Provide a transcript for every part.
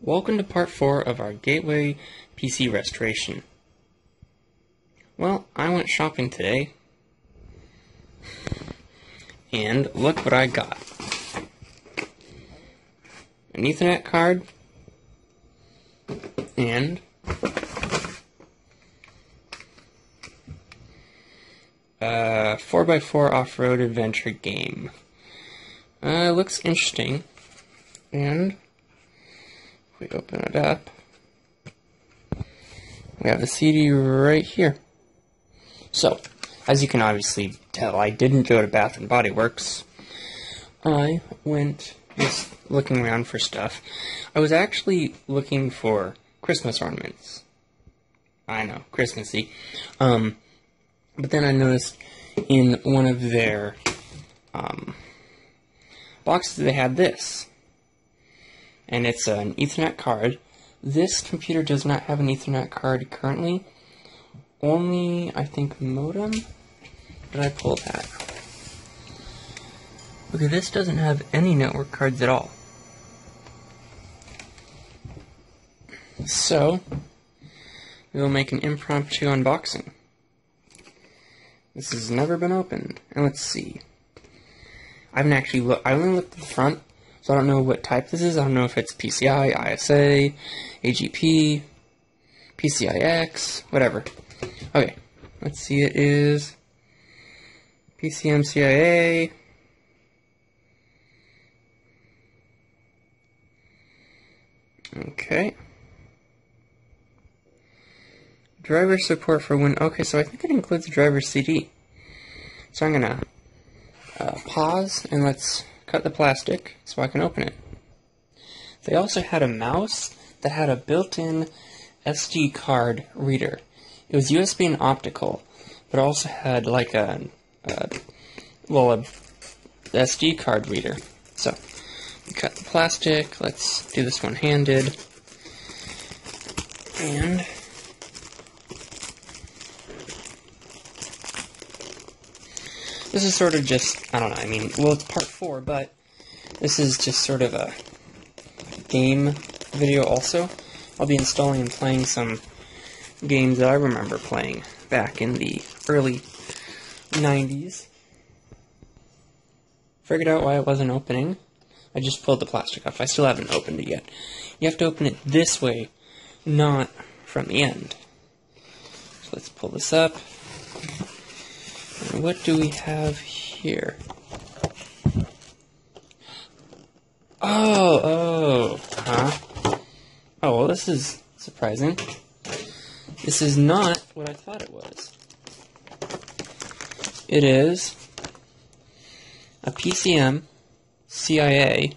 Welcome to part 4 of our Gateway PC restoration. Well, I went shopping today, and look what I got. An Ethernet card, and a 4x4 off-road adventure game. Looks interesting, and if we open it up, we have the CD right here. So, as you can obviously tell, I didn't go to Bath & Body Works. I went just looking around for stuff. I was actually looking for Christmas ornaments. I know, Christmassy. But then I noticed in one of their boxes they had this. And it's an Ethernet card. This computer does not have an Ethernet card currently. Only, I think, modem? Did I pull that? Okay, this doesn't have any network cards at all. So, we will make an impromptu unboxing. This has never been opened. And let's see. I haven't actually looked. I only looked at the front. So I don't know what type this is. I don't know if it's PCI, ISA, AGP, PCIX, whatever. Okay, let's see. It is PCMCIA. Okay. Driver support for Win. Okay, so I think it includes the driver CD. So I'm gonna pause and let's cut the plastic so I can open it. They also had a mouse that had a built-in SD card reader. It was USB and optical, but also had like a SD card reader. So, we cut the plastic. Let's do this one-handed. And this is sort of just, I don't know, I mean, well, it's part 4, but this is just sort of a game video also. I'll be installing and playing some games that I remember playing back in the early 90s. Figured out why it wasn't opening. I just pulled the plastic off. I still haven't opened it yet. You have to open it this way, not from the end. So let's pull this up. What do we have here? Oh, well, this is surprising. This is not what I thought it was. It is a PCM CIA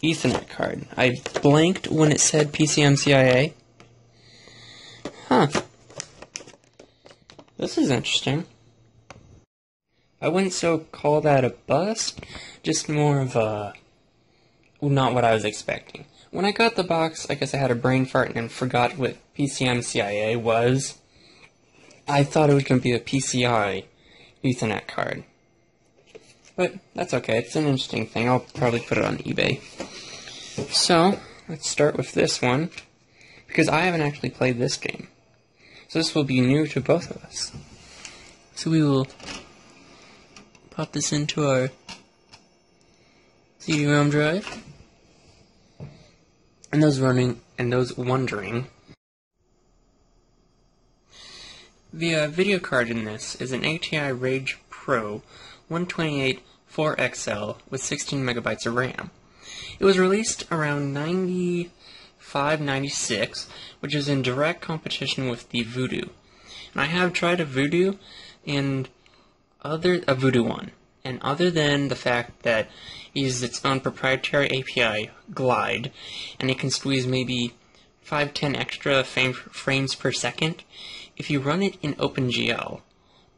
Ethernet card. I blanked when it said PCM CIA. Huh. This is interesting. I wouldn't so call that a bust, just more of a, well, not what I was expecting. When I got the box, I guess I had a brain fart and forgot what PCM CIA was. I thought it was going to be a PCI Ethernet card. But that's okay, it's an interesting thing. I'll probably put it on eBay. So, let's start with this one, because I haven't actually played this game. So this will be new to both of us. So we will pop this into our CD-ROM drive. And those wondering, the video card in this is an ATI Rage Pro 128 4XL with 16 megabytes of RAM. It was released around 95-96, which is in direct competition with the Voodoo. And I have tried a Voodoo Voodoo 1, and other than the fact that it uses its own proprietary API, Glide, and it can squeeze maybe 5-10 extra frames per second, if you run it in OpenGL,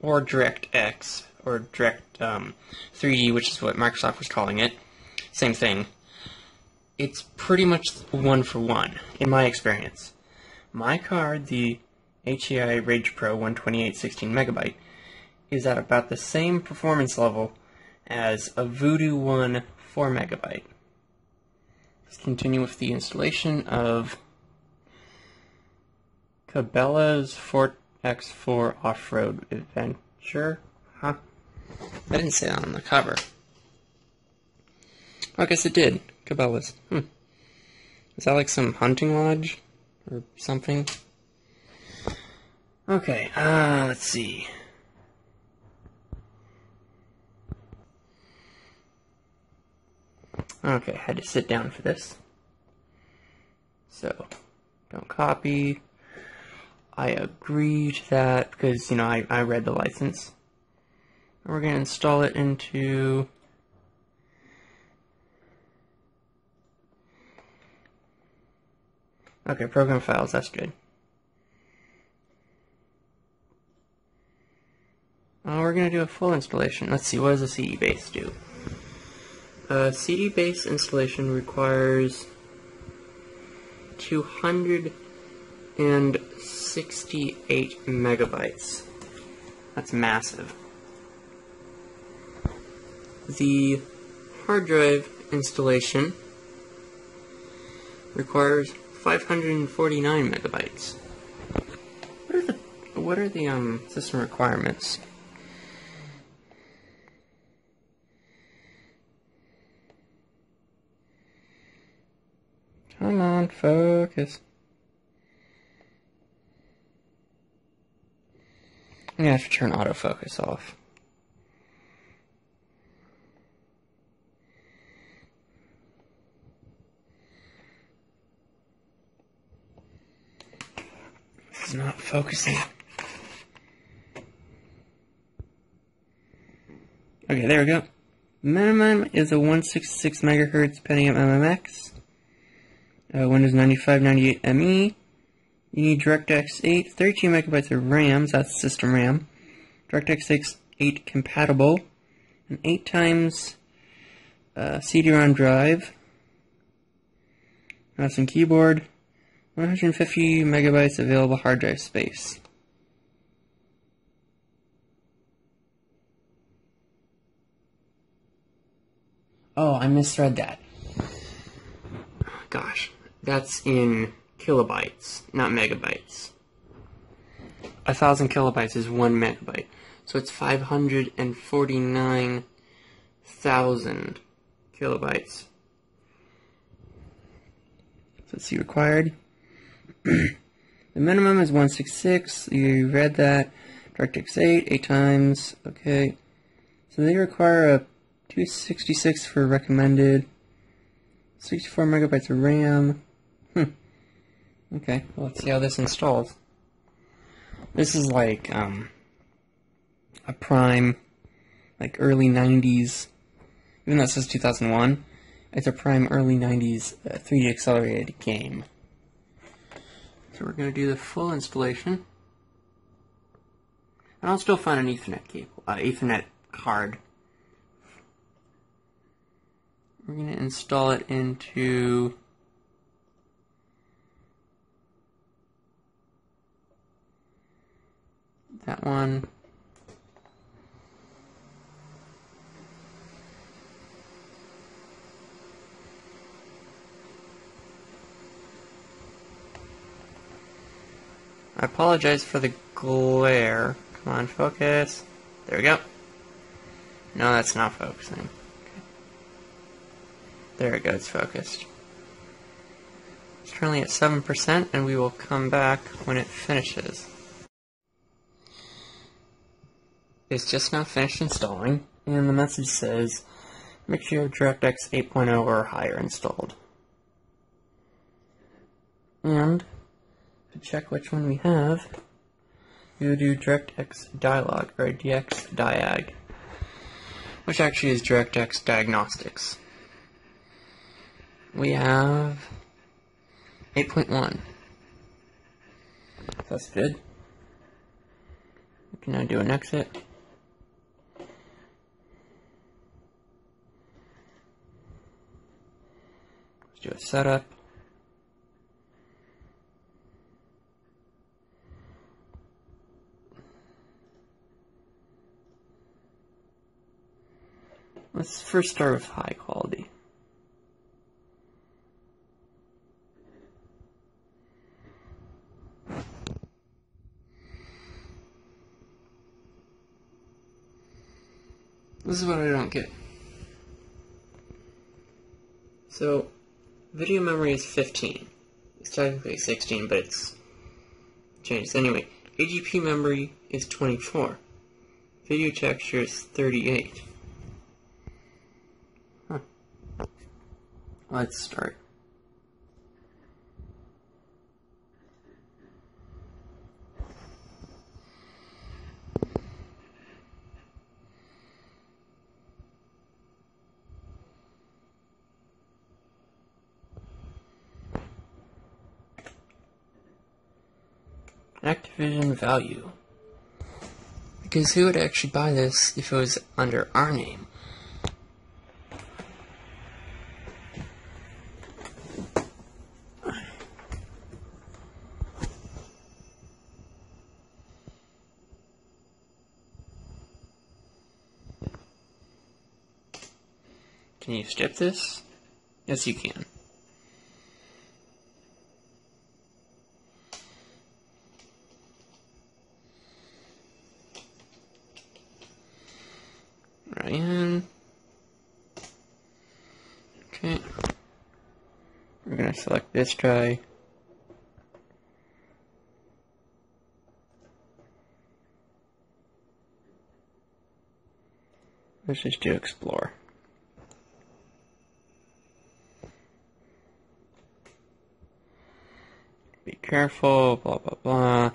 or DirectX, or Direct 3D, which is what Microsoft was calling it, same thing, it's pretty much one for one, in my experience. My card, the ATI Rage Pro 128 16 megabyte, is at about the same performance level as a Voodoo 1 4 megabyte. continue with the installation of Cabela's Ford X4 Off-Road Adventure. Huh? I didn't say that on the cover. Oh, I guess it did. Cabela's. Is that like some hunting lodge? Or something? Okay, let's see. Okay, had to sit down for this. So, don't copy. I agree to that because, you know, I read the license. And we're going to install it into... Okay, program files, that's good. We're going to do a full installation. Let's see, what does a CD base do? A CD base installation requires 268 megabytes. That's massive. The hard drive installation requires 549 megabytes. What are the system requirements? Come on, focus. I'm gonna have to turn autofocus off. It's not focusing. Okay, there we go. Minimum is a 166 megahertz Pentium MMX. Windows 95, 98 ME. You need DirectX 8, 32 megabytes of RAM, so that's system RAM. DirectX 8 compatible. An 8 times CD-ROM drive. Mouse and keyboard. 150 megabytes available hard drive space. Oh, I misread that. Gosh, that's in kilobytes, not megabytes. 1,000 kilobytes is 1 megabyte. So it's 549,000 kilobytes. So let's see, required. The minimum is 166. You read that. DirectX 8, 8 times. Okay. So they require a 266 for recommended. 64 megabytes of RAM. Okay, well, let's see how this installs. This is like a prime, like early 90s, even though it says 2001, it's a prime early 90s 3D accelerated game. So we're going to do the full installation. And I'll still find an Ethernet cable, Ethernet card. We're going to install it into that one. I apologize for the glare. Come on, focus. There we go. No, that's not focusing. Okay. There we go, it's focused. It's currently at 7%, and we will come back when it finishes. It's just now finished installing, and the message says, make sure you have DirectX 8.0 or higher installed. And to check which one we have, you do DirectX Dialog, or DX Diag, which actually is DirectX Diagnostics. We have 8.1. That's good. We can now do an exit. Let's do a setup. Let's first start with high quality. This is what I don't get. So, video memory is 15. It's technically 16, but it's changed. Anyway, AGP memory is 24. Video texture is 38. Huh. Let's start. Activision value. Because who would actually buy this if it was under our name? Can you skip this? Yes, you can. Ryan. Okay. We're gonna select this guy. Let's just do explore. Be careful, blah blah blah.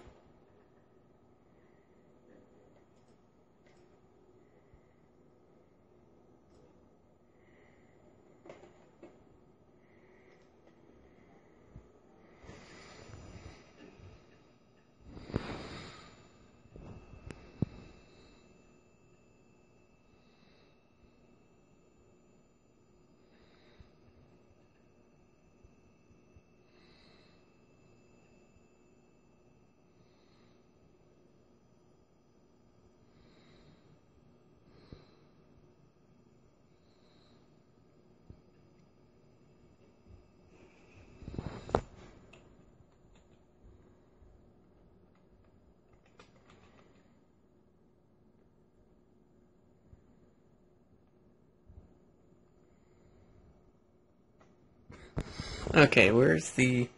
Okay, where's the...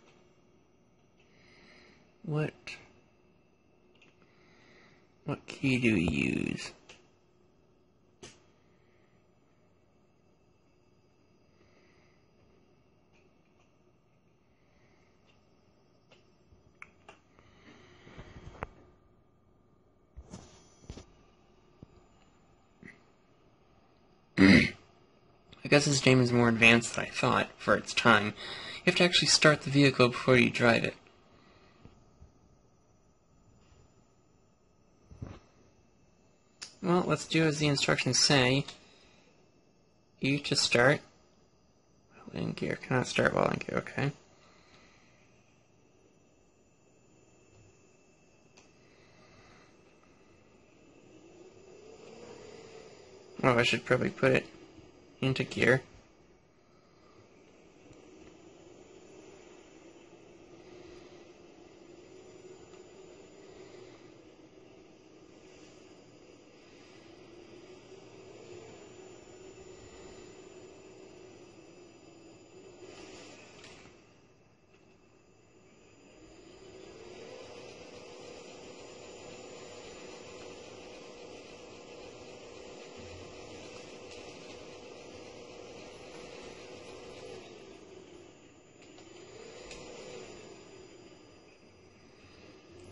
What key do we use? I guess this game is more advanced than I thought for its time. You have to actually start the vehicle before you drive it. Well, let's do as the instructions say. E to start. While in gear. Cannot start while in gear, okay. Oh, I should probably put it into gear.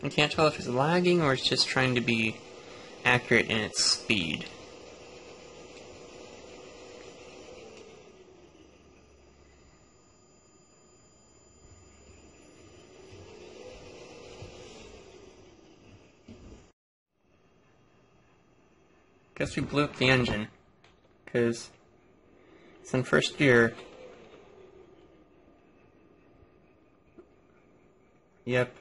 I can't tell if it's lagging or it's just trying to be accurate in its speed. Guess we blew up the engine, because it's in first gear. Yep.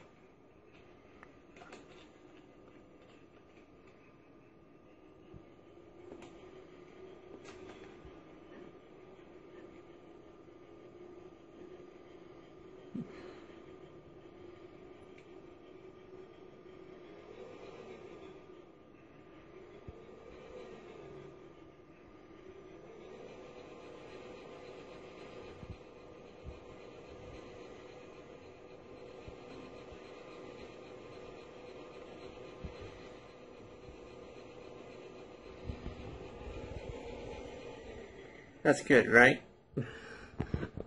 That's good, right?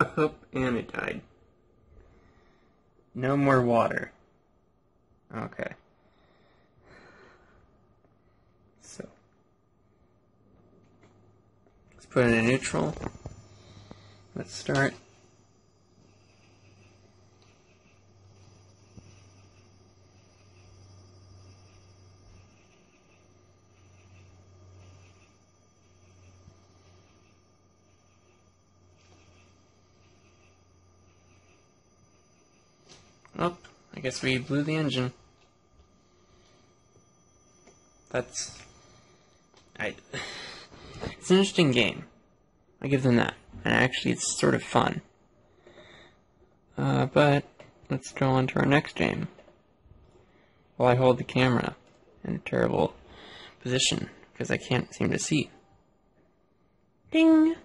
Oh, and it died. No more water. Okay. So, let's put it in neutral. Let's start. Oh, I guess we blew the engine. It's an interesting game. I give them that. And actually, it's sort of fun. But let's go on to our next game. While I hold the camera in a terrible position because I can't seem to see. Ding!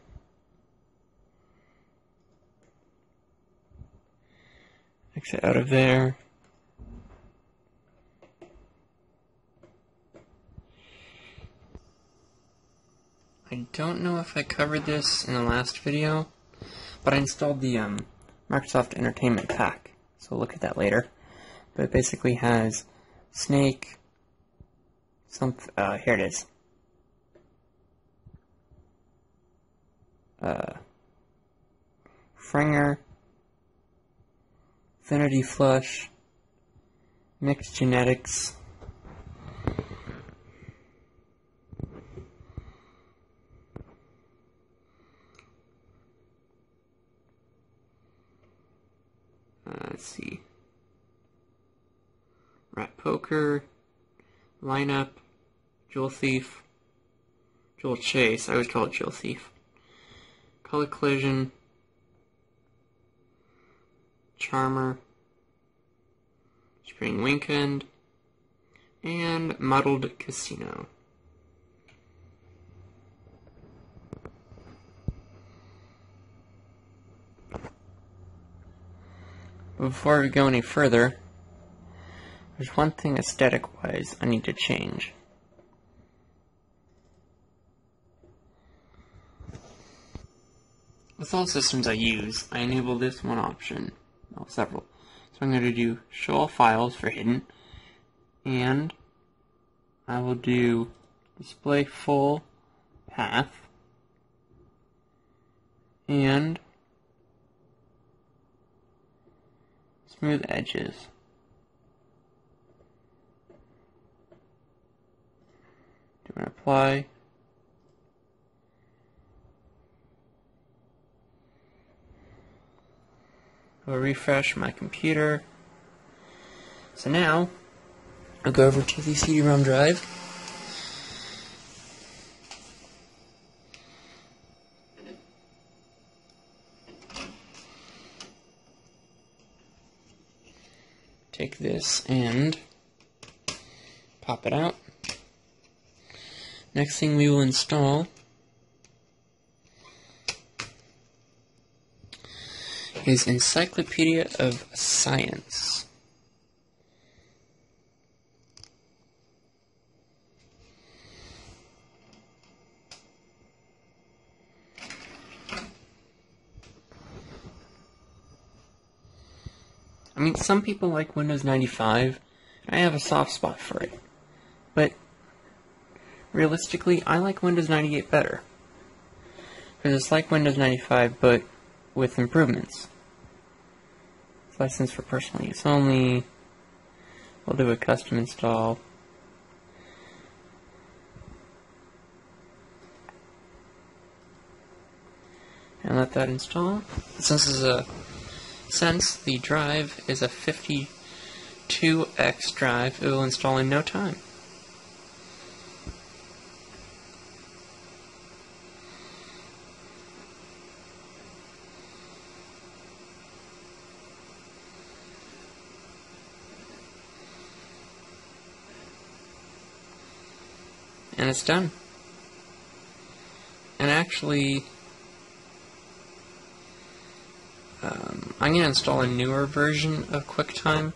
Exit out of there. I don't know if I covered this in the last video, but I installed the Microsoft Entertainment Pack, so look at that later. But it basically has Snake, here it is. Fringer, Infinity Flush, Mixed Genetics, let's see, Rat Poker, Lineup, Jewel Thief, Jewel Chase, I always call it Jewel Thief, Color Collision, Charmer, Spring Weekend, and Muddled Casino. Before we go any further, there's one thing aesthetic-wise I need to change. With all systems I use, I enable this one option. Well, several. So I'm going to do show all files for hidden, and I will do display full path, and smooth edges. Do an apply. I'll refresh my computer. So now, I'll go over to the CD-ROM drive. Take this and pop it out. Next thing we will install is Encyclopedia of Science. I mean, some people like Windows 95, and I have a soft spot for it. But realistically, I like Windows 98 better. Because it's like Windows 95, but with improvements. It's licensed for personal use only. We'll do a custom install. And let that install. Since the drive is a 52X drive, it will install in no time. And it's done. And actually, I'm going to install a newer version of QuickTime.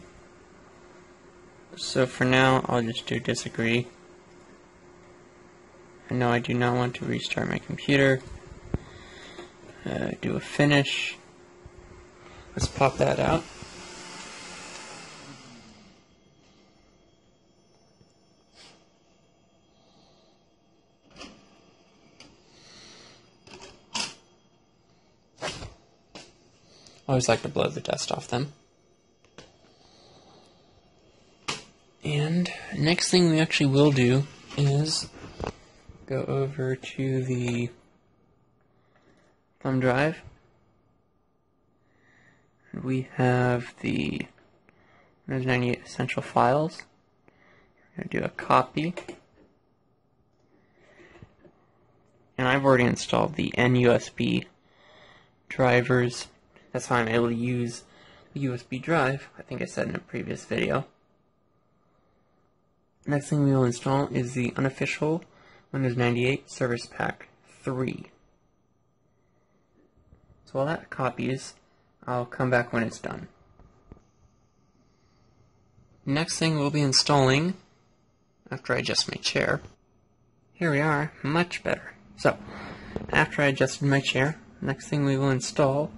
So for now, I'll just do disagree. And no, I do not want to restart my computer. do a finish. Let's pop that out. I always like to blow the dust off them. And next thing we actually will do is go over to the thumb drive. We have the Windows 98 essential files. We're going to do a copy. And I've already installed the NUSB drivers. That's how I'm able to use the USB drive. I think I said in a previous video. Next thing we will install is the unofficial Windows 98 Service Pack 3. So while that copies, I'll come back when it's done. Next thing we'll be installing, after I adjust my chair, here we are, much better. So, after I adjusted my chair, next thing we will install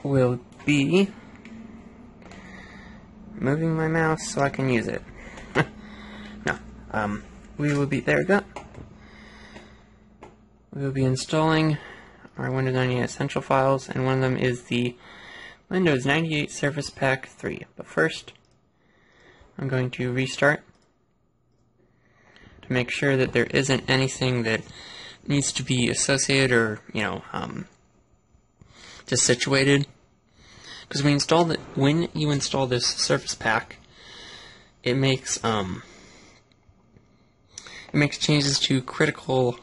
will be moving my mouse so I can use it. No, we will be, there we go. We will be installing our Windows 98 essential files, and one of them is the Windows 98 Service Pack 3. But first, I'm going to restart to make sure that there isn't anything that needs to be associated or, just situated. Because when you install this Service Pack, it makes changes to critical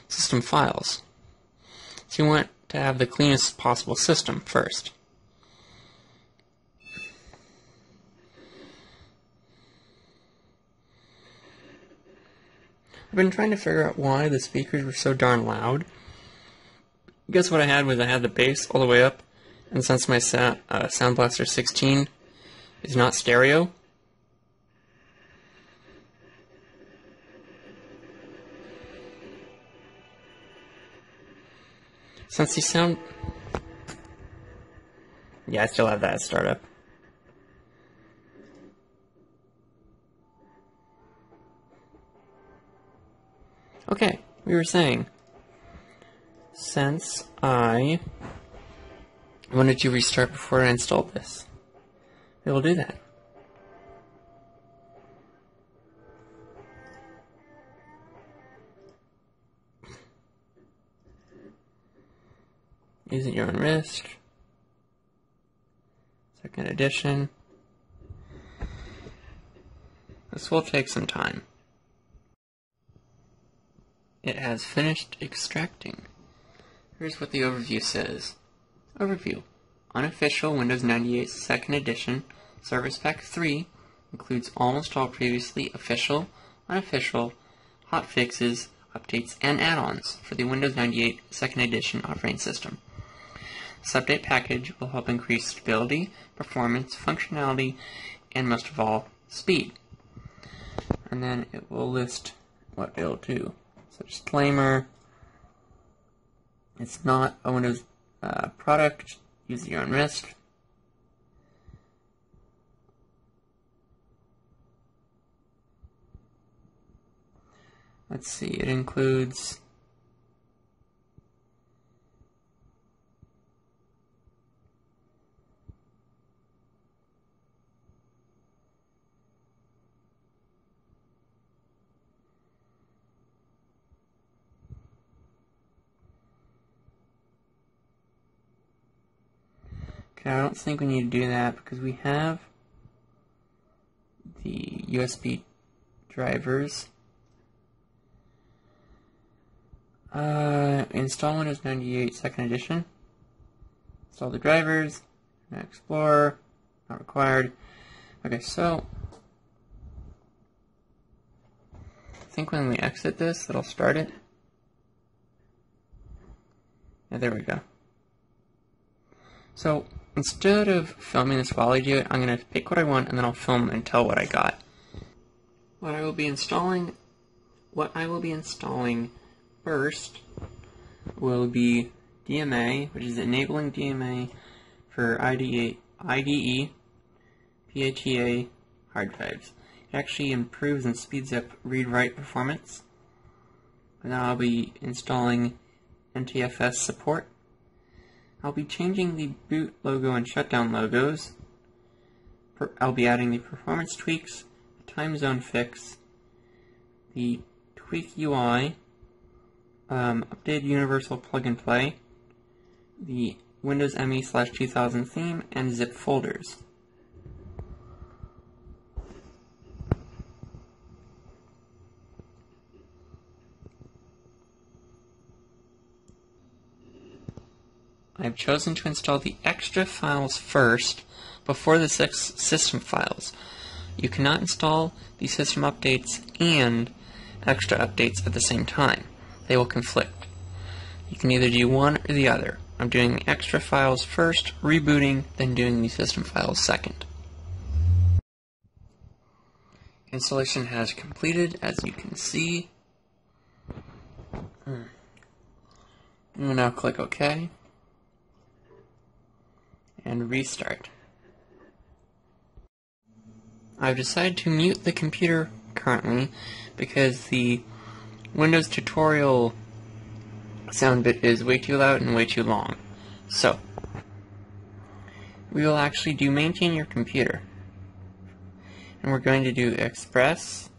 system files. So you want to have the cleanest possible system first. I've been trying to figure out why the speakers were so darn loud. I guess what I had was I had the bass all the way up, and since my Sound Blaster 16 is not stereo, since the sound... Yeah, I still have that startup. Okay, we were saying, since I wanted to restart before I installed this, we will do that. Use at your own risk. Second edition. This will take some time. It has finished extracting. Here's what the overview says. Overview. Unofficial Windows 98 2nd Edition Service Pack 3 includes almost all previously official, unofficial, hotfixes, updates, and add-ons for the Windows 98 2nd Edition operating system. This update package will help increase stability, performance, functionality, and most of all, speed. And then it will list what it'll do. So disclaimer, it's not a Windows product, use at your own risk. Let's see, it includes I don't think we need to do that because we have the USB drivers. Install Windows 98 2nd Edition. Install the drivers. Explorer. Not required. Okay, so I think when we exit this, it'll start it. Yeah, there we go. So instead of filming this while I do it, I'm going to pick what I want and then I'll film and tell what I got. What I will be installing first will be DMA, which is enabling DMA for IDE, PATA hard drives. It actually improves and speeds up read-write performance. And now I'll be installing NTFS support. I'll be changing the boot logo and shutdown logos. I'll be adding the performance tweaks, the time zone fix, the tweak UI, updated universal plug and play, the Windows ME/2000 theme, and zip folders. I've chosen to install the extra files first before the system files. You cannot install the system updates and extra updates at the same time. They will conflict. You can either do one or the other. I'm doing the extra files first, rebooting, then doing the system files second. Installation has completed, as you can see. I'm going to now click OK and restart. I've decided to mute the computer currently because the Windows tutorial sound bit is way too loud and way too long. So, we will actually do maintain your computer. And we're going to do Express,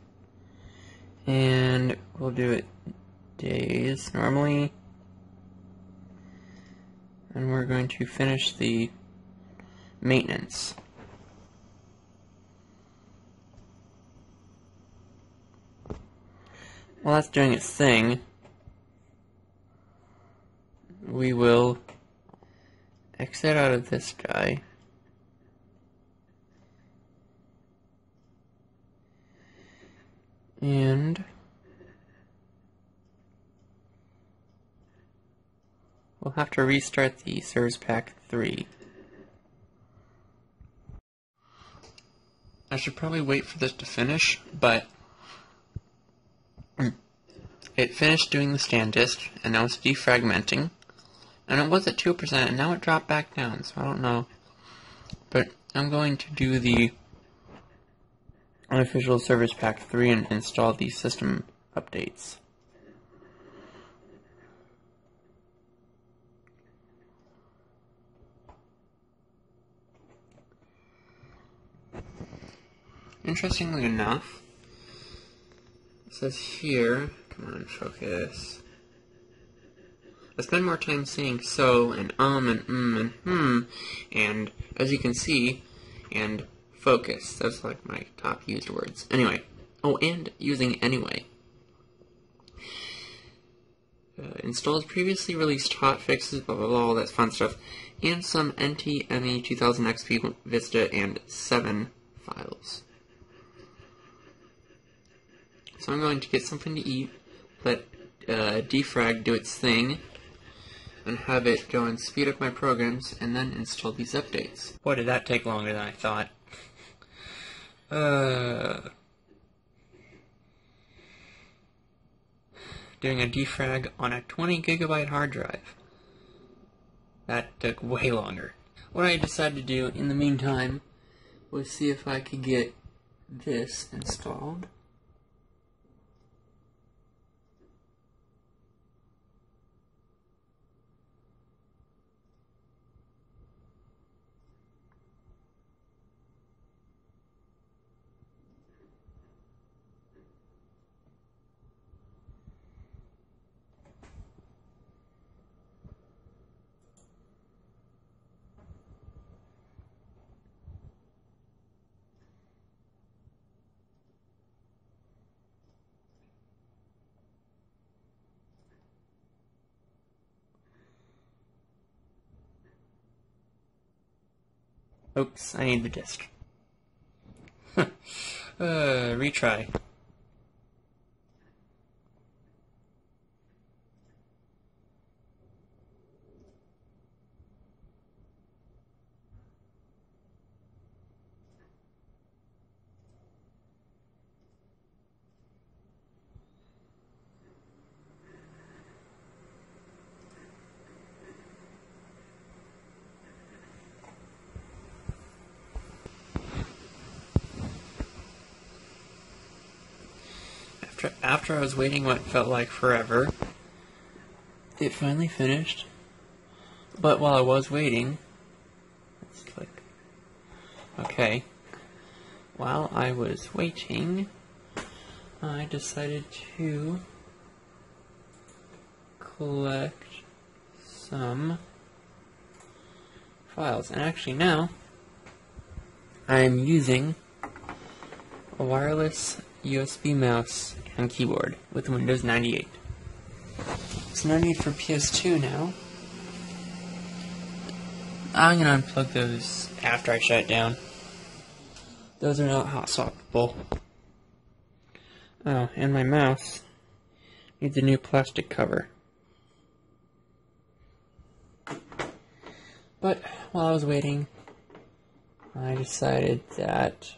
and we'll do it days normally. And we're going to finish the maintenance. While that's doing its thing, we will exit out of this guy. And we'll have to restart the Service Pack 3. I should probably wait for this to finish, but it finished doing the scan disk, and now it's defragmenting. And it was at 2%, and now it dropped back down, so I don't know. But I'm going to do the unofficial Service Pack 3 and install the system updates. Interestingly enough, it says here, come on, focus. I spend more time saying so, and and and as you can see, and focus. That's like my top used words. Anyway. Oh, and using anyway. Installs previously released hotfixes, blah blah blah, all that fun stuff, and some NTME 2000 XP Vista and 7 files. So I'm going to get something to eat, let defrag do its thing, and have it go and speed up my programs, and then install these updates. Boy, did that take longer than I thought. Doing a defrag on a 20 gigabyte hard drive. That took way longer. What I decided to do in the meantime was see if I could get this installed. Oops, I need the disk. Retry. after I was waiting what felt like forever, it finally finished. But while I was waiting, let's click. Okay. While I was waiting, I decided to collect some files. And actually now, I'm using a wireless USB mouse and keyboard with Windows 98. So no need for PS2 now. I'm going to unplug those after I shut it down. Those are not hot swappable. Oh, and my mouse needs a new plastic cover. But while I was waiting, I decided that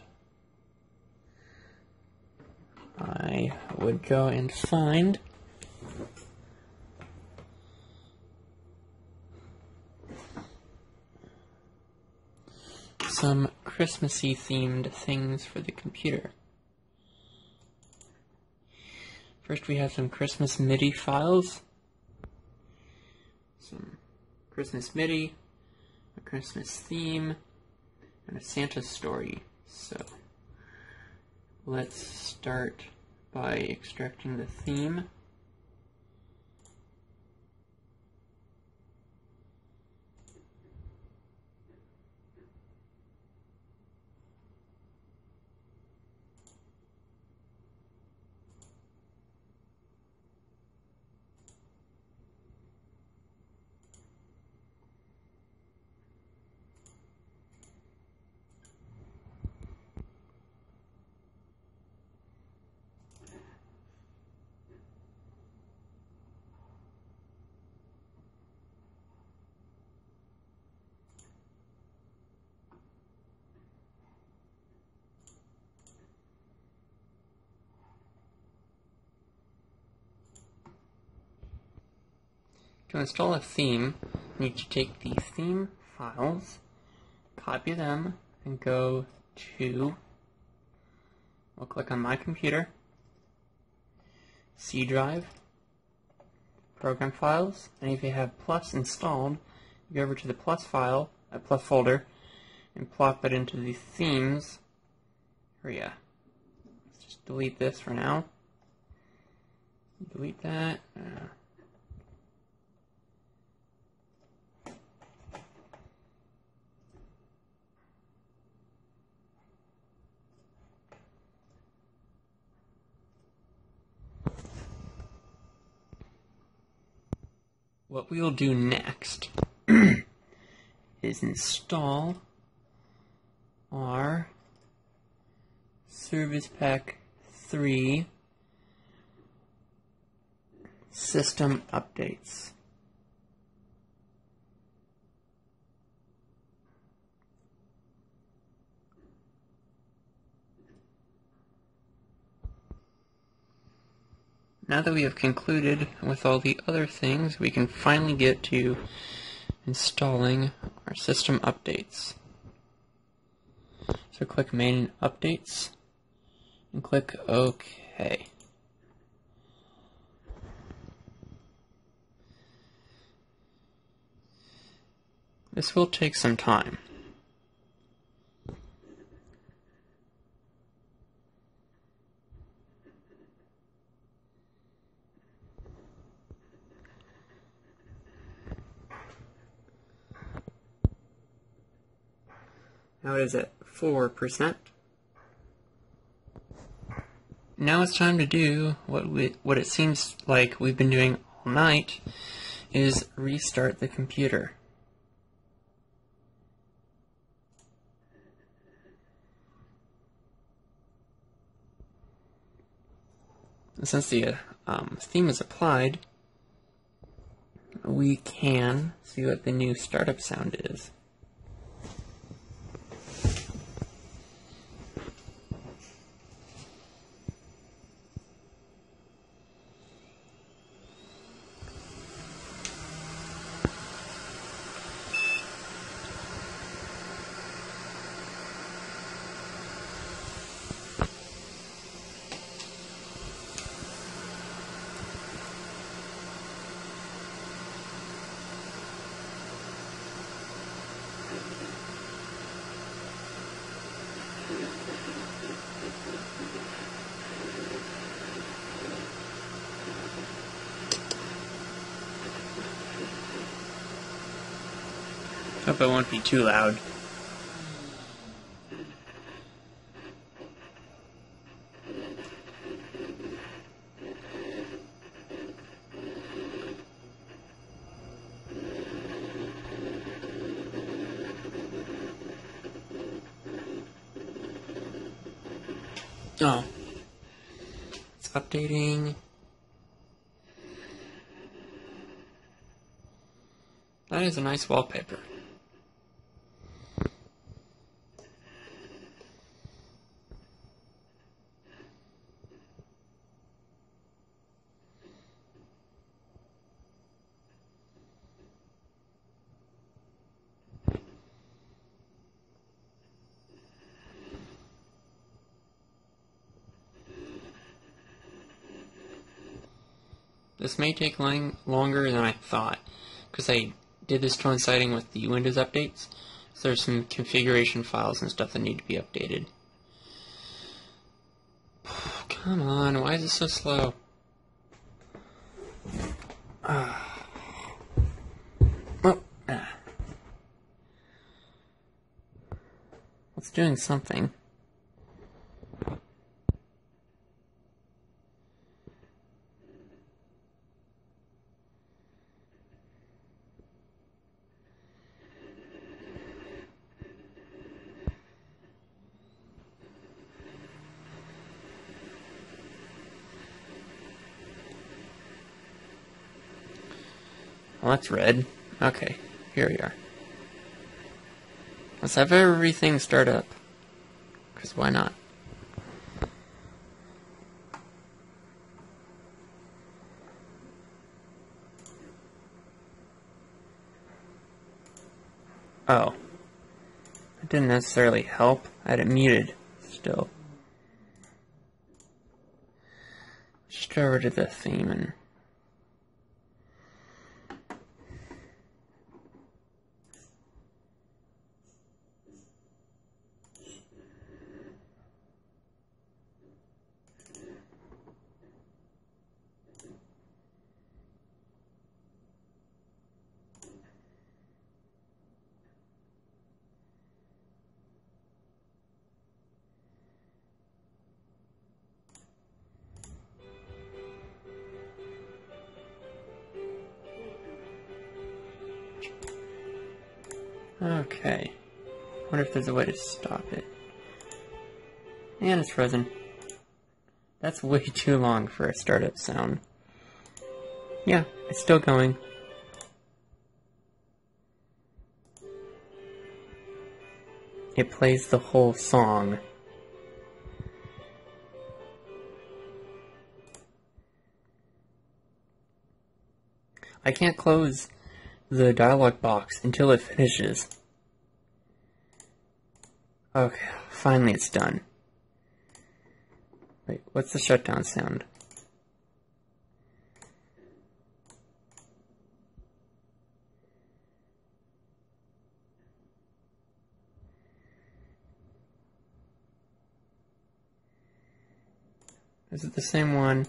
I would go and find some Christmassy themed things for the computer. First we have some Christmas MIDI files, some Christmas MIDI, a Christmas theme, and a Santa story. So let's start by extracting the theme. To install a theme, you need to take the theme files, copy them, and go to, we'll click on My Computer, C Drive, Program Files, and if you have Plus installed, you go over to the Plus file, Plus folder, and plop it into the Themes area. Let's just delete this for now. Delete that. What we will do next is install our Service Pack 3 system updates. Now that we have concluded with all the other things, we can finally get to installing our system updates. So click Main Updates and click OK. This will take some time. Now it is at 4%. Now it's time to do what it seems like we've been doing all night, is restart the computer. Since the theme is applied, we can see what the new startup sound is. Hope it won't be too loud. Oh. It's updating. That is a nice wallpaper. This may take longer than I thought, because I did this coinciding with the Windows updates, so there's some configuration files and stuff that need to be updated. Come on, why is it so slow? It's doing something. Well, that's red. Okay, here we are. Let's have everything start up. Because why not? Oh. It didn't necessarily help. I had it muted still. Just go over to the theme and... Okay. Wonder if there's a way to stop it. And it's frozen. That's way too long for a startup sound. Yeah, it's still going. It plays the whole song. I can't close the dialog box until it finishes. Okay, finally it's done. Wait, what's the shutdown sound? Is it the same one?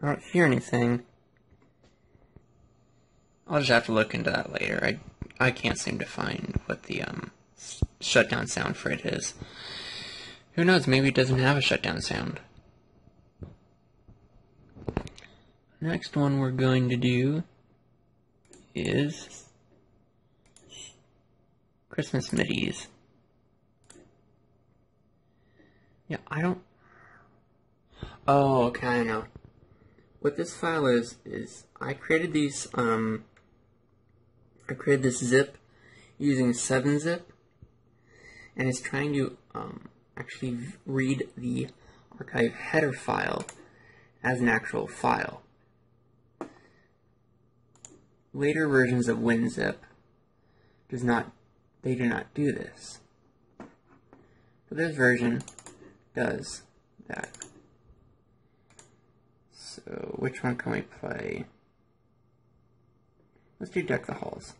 I don't hear anything. I'll just have to look into that later. I can't seem to find what the shutdown sound for it is. Who knows, maybe it doesn't have a shutdown sound. Next one we're going to do is Christmas midis. Yeah, I don't... Oh, okay, I know. What this file is I created these, I created this zip using 7-zip, and it's trying to, actually read the archive header file as an actual file. Later versions of WinZip they do not do this. But this version does that. So which one can we play? Let's do Deck the Halls.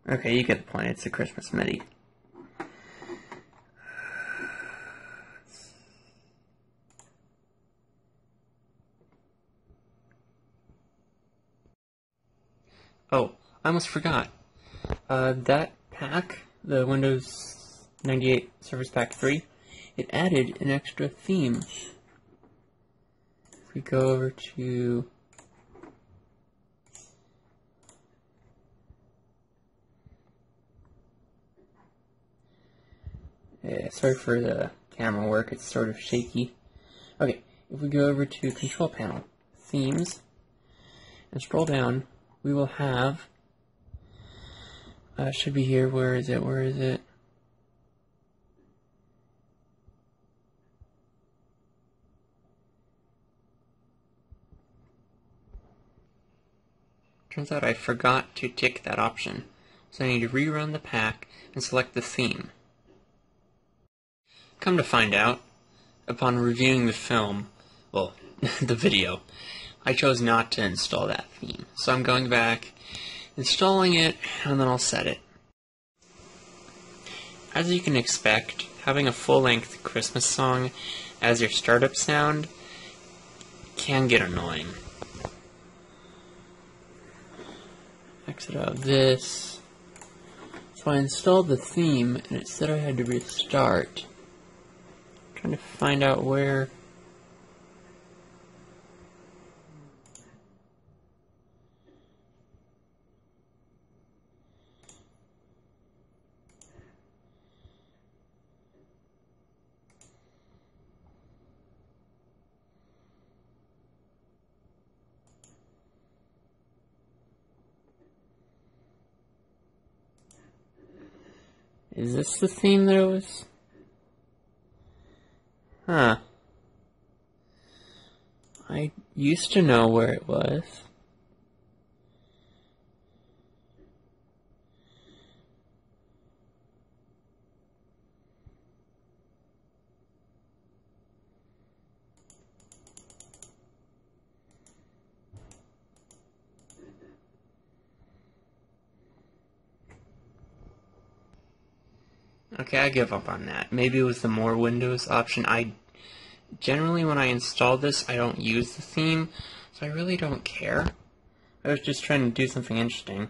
Okay, you get the point. It's a Christmas MIDI. Oh, I almost forgot. That pack, the Windows 98 Service Pack 3, it added an extra theme. If we go over to... Yeah, sorry for the camera work, it's sort of shaky. Okay, if we go over to Control Panel, Themes, and scroll down, we will have, should be here, where is it? Turns out I forgot to tick that option, so I need to rerun the pack and select the theme. Come to find out, upon reviewing the film, well, the video, I chose not to install that theme. So I'm going back, installing it, and then I'll set it. As you can expect, having a full-length Christmas song as your startup sound can get annoying. Exit out of this. So I installed the theme, and it said I had to restart. Trying to find out where. Is this the theme that it was? Huh. I used to know where it was. Okay, I give up on that. Maybe it was the More Windows option. Generally, when I install this, I don't use the theme, so I really don't care. I was just trying to do something interesting.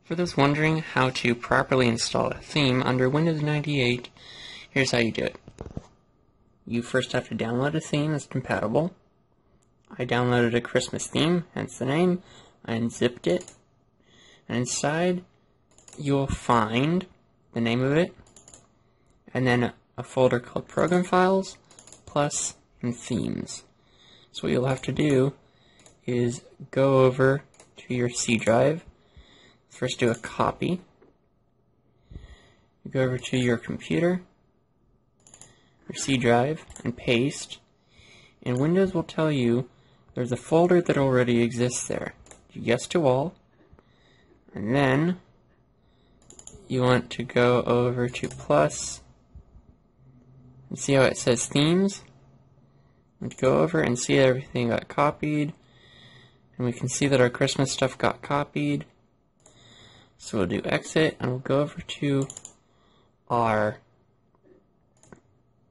For those wondering how to properly install a theme under Windows 98, here's how you do it. You first have to download a theme that's compatible. I downloaded a Christmas theme, hence the name. I unzipped it. And inside, you'll find the name of it, and then a folder called Program Files, Plus, and Themes. So what you'll have to do is go over to your C drive. First do a copy. You go over to your computer, your C drive, and paste. And Windows will tell you there's a folder that already exists there. Yes to all. And then you want to go over to Plus and see how it says Themes. And go over and see that everything got copied. And we can see that our Christmas stuff got copied. So we'll do exit, and we'll go over to our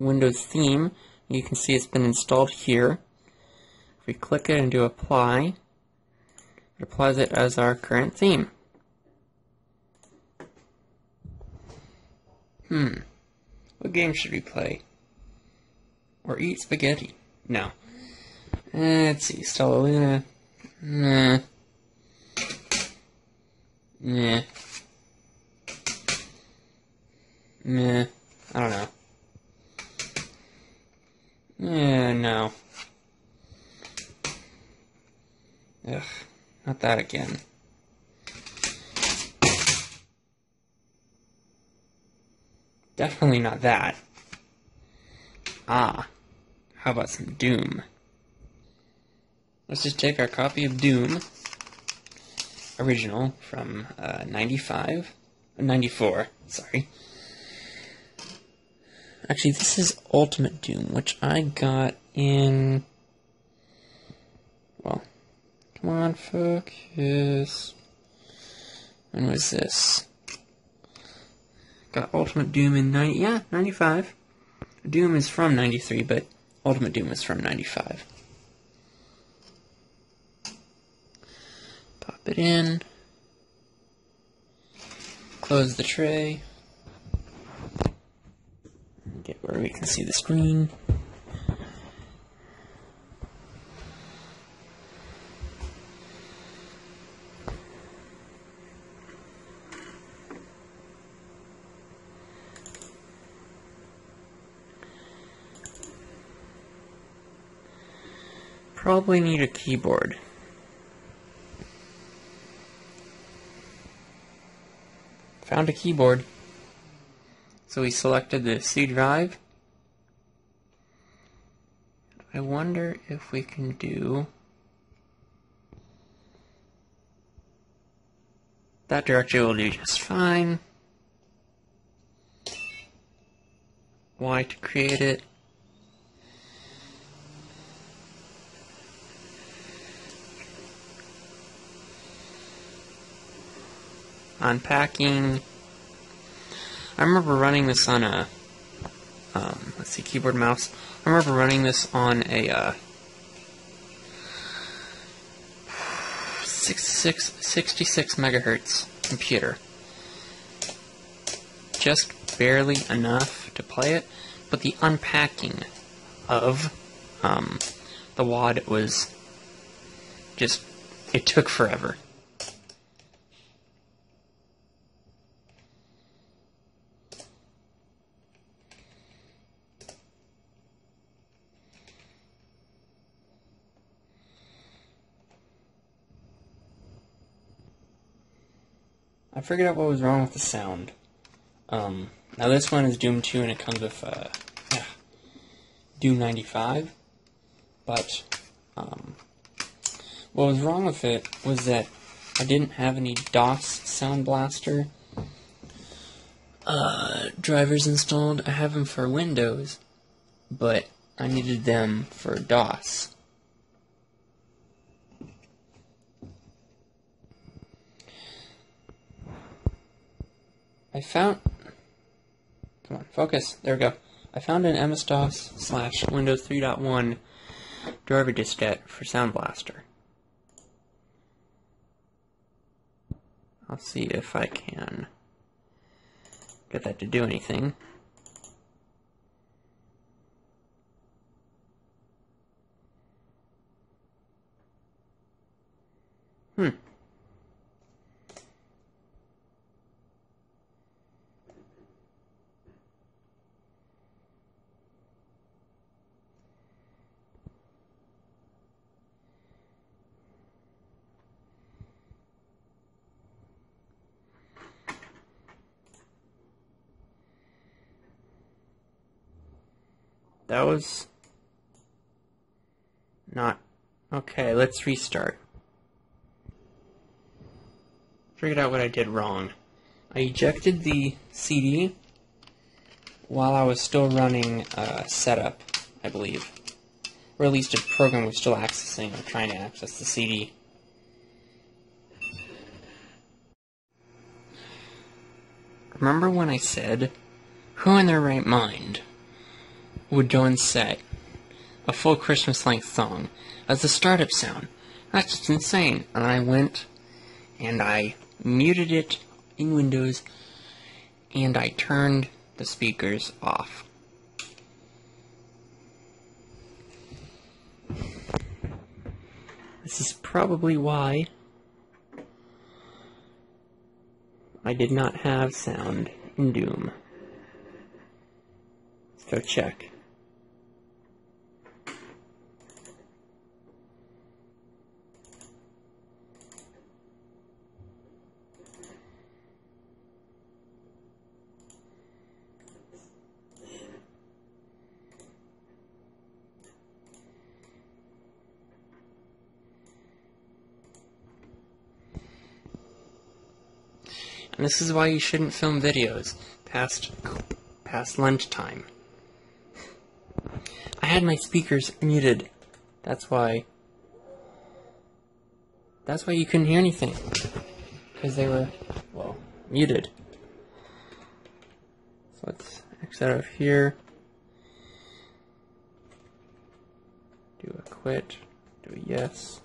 Windows theme. You can see it's been installed here. If we click it and do apply, it applies it as our current theme. What game should we play? Or eat spaghetti? No. Let's see, Stellaluna. Nah. Meh. Meh. I don't know. Yeah, no. Ugh, not that again. Definitely not that. Ah, how about some Doom? Let's just take our copy of Doom, original, from 94, sorry. Actually, this is Ultimate Doom, which I got in... Well, come on, focus. When was this? Got Ultimate Doom in 95. Doom is from 93, but Ultimate Doom is from 95. Pop it in. Close the tray. Get where we can see the screen. Probably need a keyboard. Found a keyboard. So we selected the C drive. I wonder if we can do that directory. Will do just fine. Y to create it. Unpacking. I remember running this on a, let's see, keyboard, mouse. I remember running this on a 66 megahertz computer. Just barely enough to play it, but the unpacking of the WAD was just, it took forever. I figured out what was wrong with the sound. Now this one is Doom 2 and it comes with Doom 95, but what was wrong with it was that I didn't have any DOS Sound Blaster drivers installed. I have them for Windows, but I needed them for DOS. I found... Come on, focus. There we go. I found an MS-DOS/Windows 3.1 driver diskette for Sound Blaster. I'll see if I can get that to do anything. That was not... Okay, let's restart. Figured out what I did wrong. I ejected the CD while I was still running setup, I believe. Or at least a program was still accessing or trying to access the CD. remember when I said, who in their right mind would go and set a full Christmas-length song as a startup sound? That's just insane. And I went and I muted it in Windows and I turned the speakers off. This is probably why I did not have sound in Doom. Let's go check. And this is why you shouldn't film videos past lunchtime. I had my speakers muted. That's why you couldn't hear anything. Because they were, well, muted. So let's exit out of here. Do a quit. Do a yes.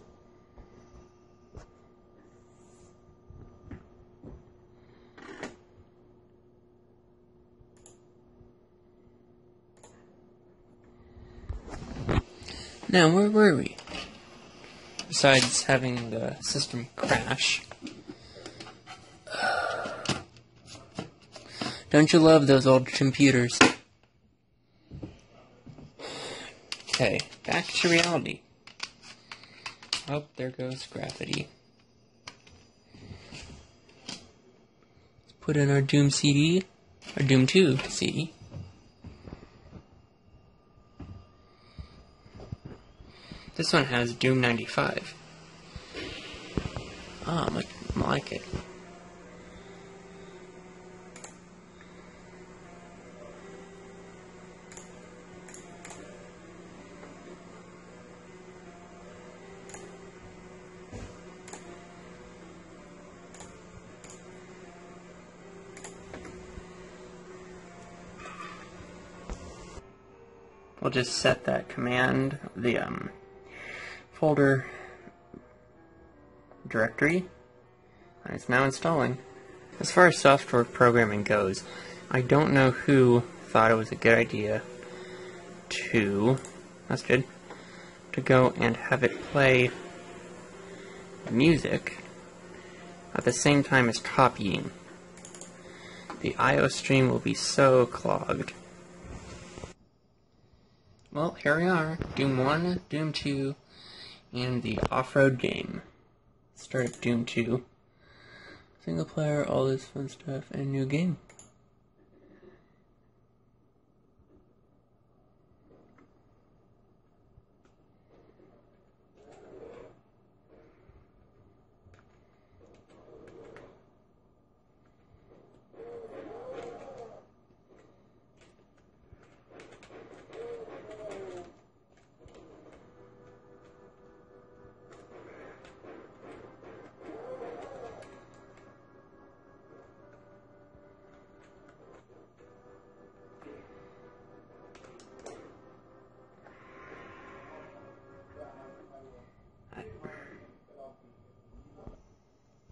Now, where were we? Besides having the system crash. Don't you love those old computers? Okay, back to reality. Oh, there goes gravity. Let's put in our Doom CD, our Doom 2 CD. This one has Doom 95. Ah, I like it. We'll just set that command, the folder directory, and it's now installing. As far as software programming goes, I don't know who thought it was a good idea to, to go and have it play music at the same time as copying. The I/O stream will be so clogged. Well, here we are, Doom 1, Doom 2, and the off-road game. Start Doom 2. Single player, all this fun stuff, and new game.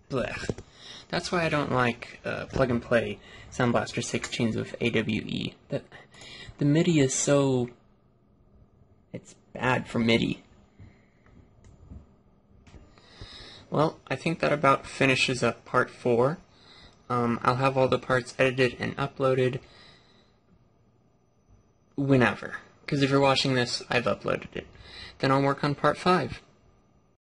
Blech. That's why I don't like plug-and-play Sound Blaster 16s with AWE. The MIDI is so... it's bad for MIDI. Well, I think that about finishes up part 4. I'll have all the parts edited and uploaded whenever. Because if you're watching this, I've uploaded it. Then I'll work on part 5.